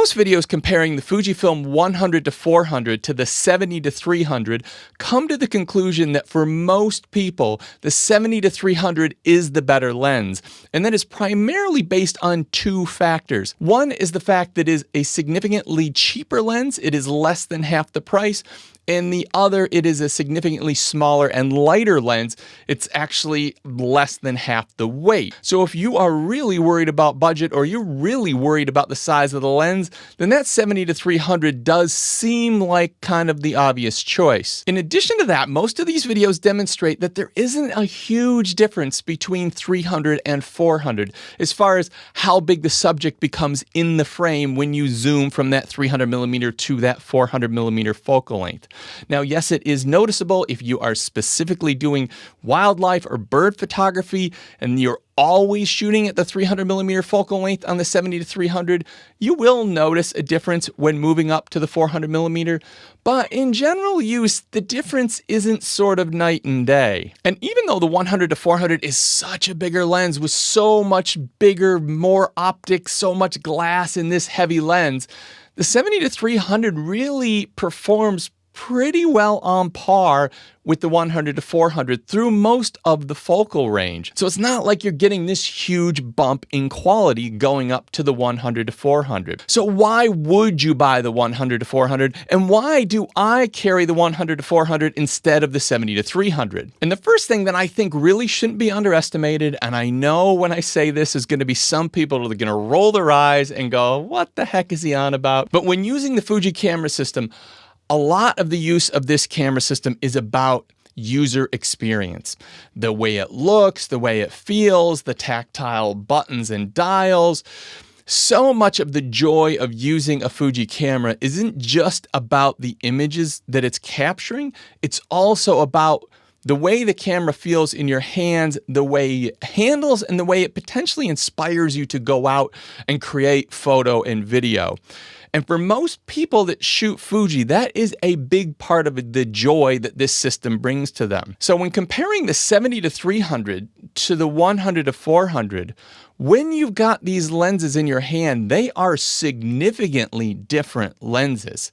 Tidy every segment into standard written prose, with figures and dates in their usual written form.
Most videos comparing the Fujifilm 100 to 400 to the 70 to 300 come to the conclusion that for most people, the 70 to 300 is the better lens, and that is primarily based on two factors. One is the fact that it is a significantly cheaper lens, it is less than half the price, and the other, it is a significantly smaller and lighter lens. It's actually less than half the weight. So if you are really worried about budget or you're really worried about the size of the lens, then that 70 to 300 does seem like kind of the obvious choice. In addition to that, most of these videos demonstrate that there isn't a huge difference between 300 and 400 as far as how big the subject becomes in the frame when you zoom from that 300mm to that 400mm focal length. Now, yes, it is noticeable if you are specifically doing wildlife or bird photography and you're always shooting at the 300mm focal length on the 70 to 300, you will notice a difference when moving up to the 400mm. But in general use, the difference isn't sort of night and day. And even though the 100 to 400 is such a bigger lens with so much bigger, more optics, so much glass in this heavy lens, the 70 to 300 really performs pretty well on par with the 100 to 400 through most of the focal range. So it's not like you're getting this huge bump in quality going up to the 100 to 400. So why would you buy the 100 to 400? And why do I carry the 100 to 400 instead of the 70 to 300? And the first thing that I think really shouldn't be underestimated, and I know when I say this is going to be some people that are going to roll their eyes and go, what the heck is he on about? But when using the Fuji camera system, a lot of the use of this camera system is about user experience. The way it looks, the way it feels, the tactile buttons and dials. So much of the joy of using a Fuji camera isn't just about the images that it's capturing, it's also about the way the camera feels in your hands, the way it handles, and the way it potentially inspires you to go out and create photo and video. And for most people that shoot Fuji, that is a big part of the joy that this system brings to them. So when comparing the 70 to 300 to the 100 to 400, when you've got these lenses in your hand, they are significantly different lenses.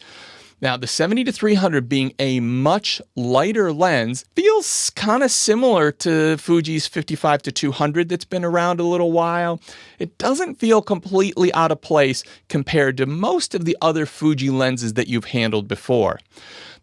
Now, the 70 to 300 being a much lighter lens feels kind of similar to Fuji's 55 to 200 that's been around a little while. It doesn't feel completely out of place compared to most of the other Fuji lenses that you've handled before.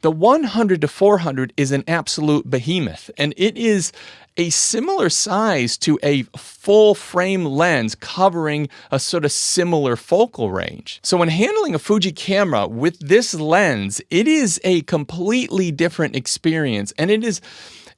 The 100 to 400 is an absolute behemoth, and it is a similar size to a full frame lens covering a sort of similar focal range. So when handling a Fuji camera with this lens, it is a completely different experience, and it is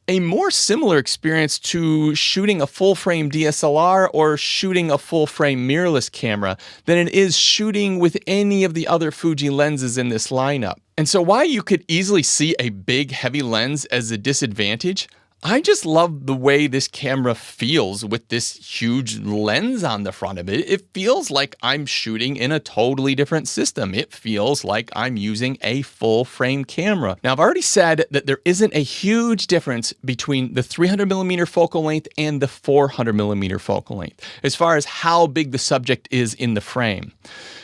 a more similar experience to shooting a full frame DSLR or shooting a full frame mirrorless camera than it is shooting with any of the other Fuji lenses in this lineup. And so while you could easily see a big heavy lens as a disadvantage, I just love the way this camera feels with this huge lens on the front of it. It feels like I'm shooting in a totally different system. It feels like I'm using a full frame camera. Now, I've already said that there isn't a huge difference between the 300mm focal length and the 400mm focal length as far as how big the subject is in the frame.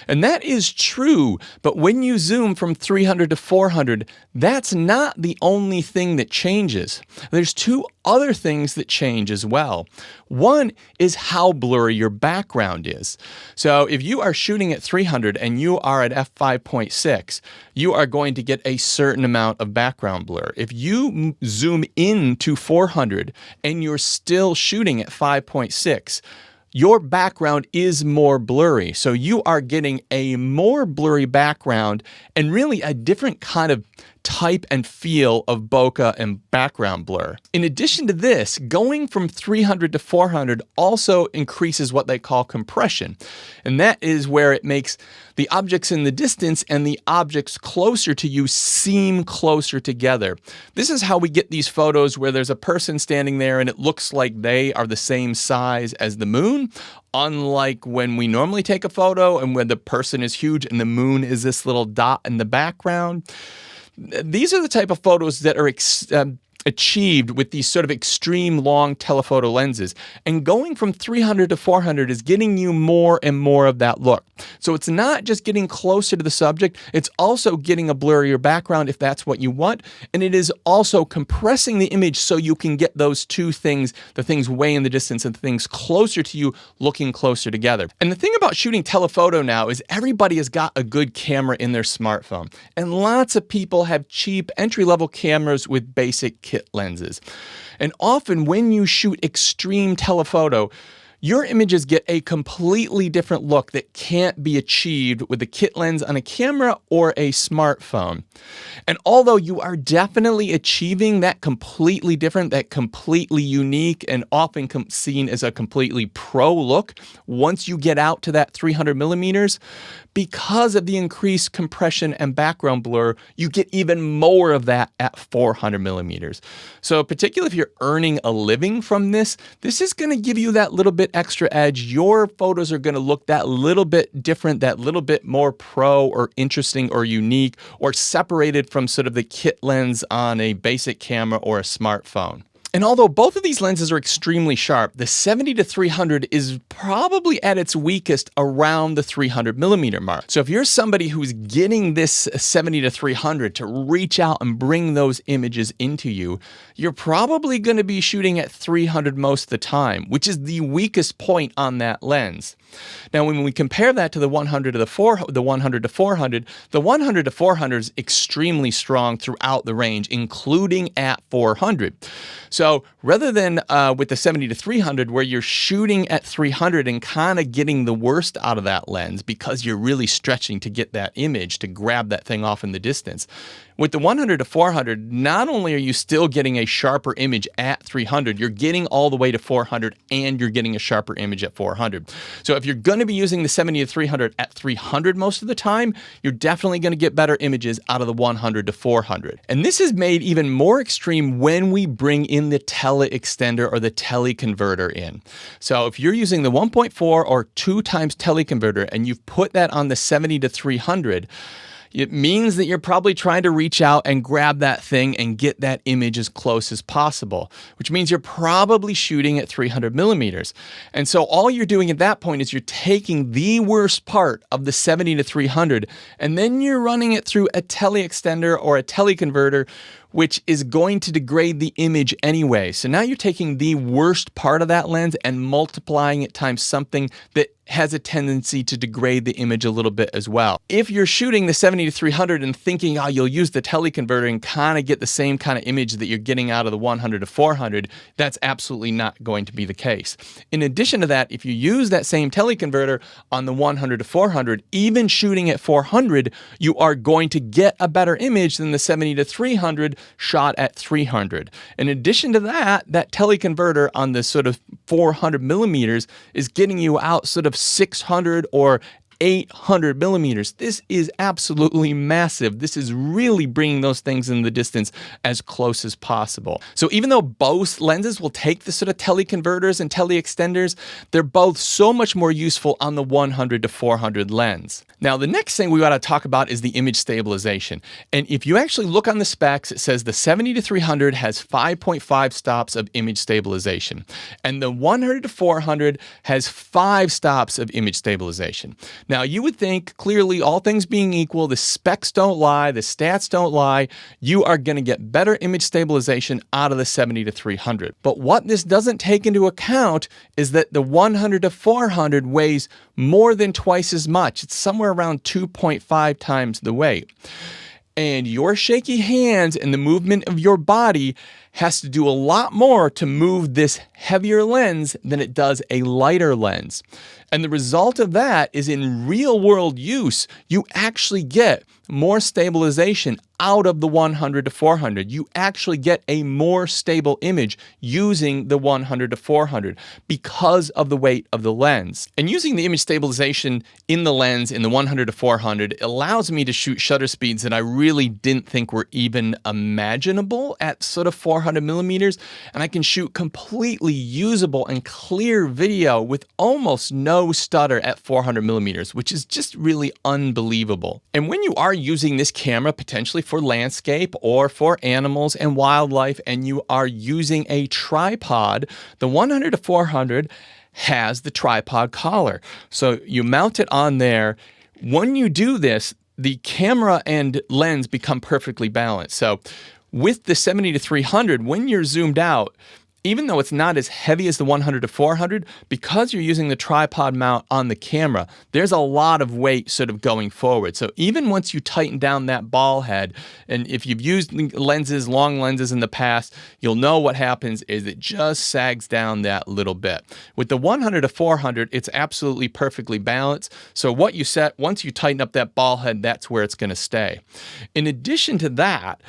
And that is true, but when you zoom from 300 to 400, that's not the only thing that changes. There's two other things that change as well. One is how blurry your background is. So if you are shooting at 300 and you are at f5.6, you are going to get a certain amount of background blur. If you zoom in to 400 and you're still shooting at 5.6, your background is more blurry. So you are getting a more blurry background and really a different kind of type and feel of bokeh and background blur. In addition to this, going from 300 to 400 also increases what they call compression. And that is where it makes the objects in the distance and the objects closer to you seem closer together. This is how we get these photos where there's a person standing there and it looks like they are the same size as the moon, unlike when we normally take a photo and when the person is huge and the moon is this little dot in the background. These are the type of photos that are achieved with these sort of extreme long telephoto lenses. And going from 300 to 400 is getting you more and more of that look. So it's not just getting closer to the subject, it's also getting a blurrier background if that's what you want. And it is also compressing the image so you can get those two things, the things way in the distance and the things closer to you looking closer together. And the thing about shooting telephoto now is everybody has got a good camera in their smartphone. And lots of people have cheap entry-level cameras with basic kit lenses. And often when you shoot extreme telephoto, your images get a completely different look that can't be achieved with a kit lens on a camera or a smartphone. And although you are definitely achieving that completely different, that completely unique, and often seen as a completely pro look, once you get out to that 300 millimeters, because of the increased compression and background blur, you get even more of that at 400 millimeters. So particularly if you're earning a living from this is going to give you that little bit extra edge. Your photos are going to look that little bit different, that little bit more pro or interesting or unique or separated from sort of the kit lens on a basic camera or a smartphone. And although both of these lenses are extremely sharp, the 70 to 300 is probably at its weakest around the 300 millimeter mark. So if you're somebody who's getting this 70 to 300 to reach out and bring those images into you, you're probably going to be shooting at 300 most of the time, which is the weakest point on that lens. Now, when we compare that to the 100 to the 400, the 100 to 400, the 100 to 400 is extremely strong throughout the range, including at 400. So rather than with the 70 to 300, where you're shooting at 300 and kind of getting the worst out of that lens because you're really stretching to get that image, to grab that thing off in the distance, with the 100 to 400, not only are you still getting a sharper image at 300, you're getting all the way to 400 and you're getting a sharper image at 400. So if you're going to be using the 70 to 300 at 300 most of the time, you're definitely going to get better images out of the 100 to 400. And this is made even more extreme when we bring in the tele-extender or the teleconverter in. So if you're using the 1.4 or 2 times teleconverter and you've put that on the 70 to 300, it means that you're probably trying to reach out and grab that thing and get that image as close as possible, which means you're probably shooting at 300 millimeters. And so all you're doing at that point is you're taking the worst part of the 70 to 300, and then you're running it through a teleextender or a teleconverter, which is going to degrade the image anyway. So now you're taking the worst part of that lens and multiplying it times something that has a tendency to degrade the image a little bit as well. If you're shooting the 70 to 300 and thinking, oh, you'll use the teleconverter and kind of get the same kind of image that you're getting out of the 100 to 400, that's absolutely not going to be the case. In addition to that, if you use that same teleconverter on the 100 to 400, even shooting at 400, you are going to get a better image than the 70 to 300 shot at 300. In addition to that, that teleconverter on the sort of 400 millimeters is getting you out sort of 600 or 800 millimeters. This is absolutely massive. This is really bringing those things in the distance as close as possible. So even though both lenses will take the sort of teleconverters and teleextenders, they're both so much more useful on the 100 to 400 lens. Now, the next thing we got to talk about is the image stabilization. And if you actually look on the specs, it says the 70 to 300 has 5.5 stops of image stabilization. And the 100 to 400 has 5 stops of image stabilization. Now, you would think, clearly, all things being equal, the specs don't lie, the stats don't lie, you are going to get better image stabilization out of the 70 to 300. But what this doesn't take into account is that the 100 to 400 weighs more than twice as much. It's somewhere around 2.5 times the weight. And your shaky hands and the movement of your body has to do a lot more to move this heavier lens than it does a lighter lens. And the result of that is in real world use, you actually get more stabilization out of the 100 to 400. You actually get a more stable image using the 100 to 400 because of the weight of the lens. And using the image stabilization in the lens in the 100 to 400 allows me to shoot shutter speeds that I really didn't think were even imaginable at sort of 400 millimeters. And I can shoot completely usable and clear video with almost no no stutter at 400 millimeters, which is just really unbelievable. And when you are using this camera potentially for landscape or for animals and wildlife, and you are using a tripod, the 100 to 400 has the tripod collar. So you mount it on there. When you do this, the camera and lens become perfectly balanced. So with the 70 to 300, when you're zoomed out, even though it's not as heavy as the 100 to 400, because you're using the tripod mount on the camera, there's a lot of weight sort of going forward. So even once you tighten down that ball head, and if you've used lenses, long lenses in the past, you'll know what happens is it just sags down that little bit. With the 100 to 400, it's absolutely perfectly balanced. So what you set, once you tighten up that ball head, that's where it's going to stay. In addition to that,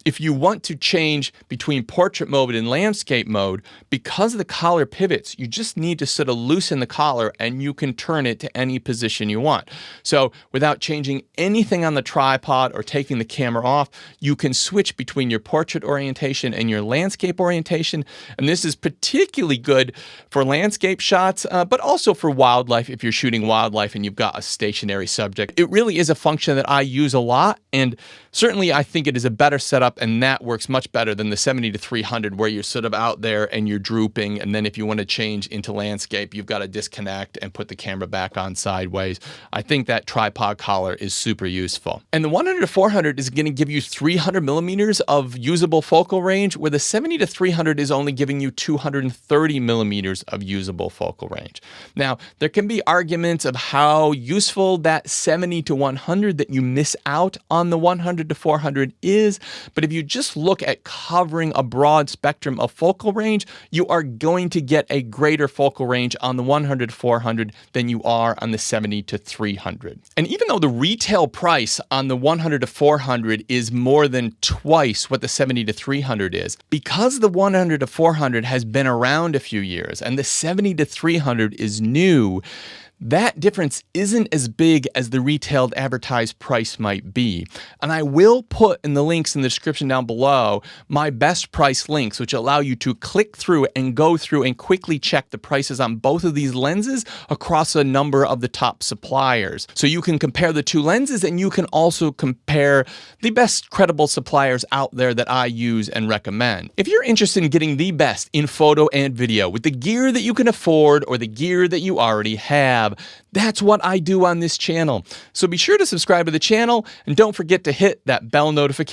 if you want to change between portrait mode and landscape mode, because of the collar pivots, you just need to sort of loosen the collar and you can turn it to any position you want. So without changing anything on the tripod or taking the camera off, you can switch between your portrait orientation and your landscape orientation. And this is particularly good for landscape shots, but also for wildlife if you're shooting wildlife and you've got a stationary subject. It really is a function that I use a lot, and certainly I think it is a better setup, and that works much better than the 70 to 300 where you're sort of out there and you're drooping, and then if you want to change into landscape, you've got to disconnect and put the camera back on sideways. I think that tripod collar is super useful. And the 100 to 400 is going to give you 300 millimeters of usable focal range, where the 70 to 300 is only giving you 230 millimeters of usable focal range. Now, there can be arguments of how useful that 70 to 100 that you miss out on the 100 to 400 is, but if you just look at covering a broad spectrum of focal range, you are going to get a greater focal range on the 100 to 400 than you are on the 70 to 300. And even though the retail price on the 100 to 400 is more than twice what the 70 to 300 is, because the 100 to 400 has been around a few years and the 70 to 300 is new, that difference isn't as big as the retailed advertised price might be. And I will put in the links in the description down below my best price links, which allow you to click through and go through and quickly check the prices on both of these lenses across a number of the top suppliers. So you can compare the two lenses, and you can also compare the best credible suppliers out there that I use and recommend. If you're interested in getting the best in photo and video with the gear that you can afford or the gear that you already have, that's what I do on this channel. So be sure to subscribe to the channel, and don't forget to hit that bell notification.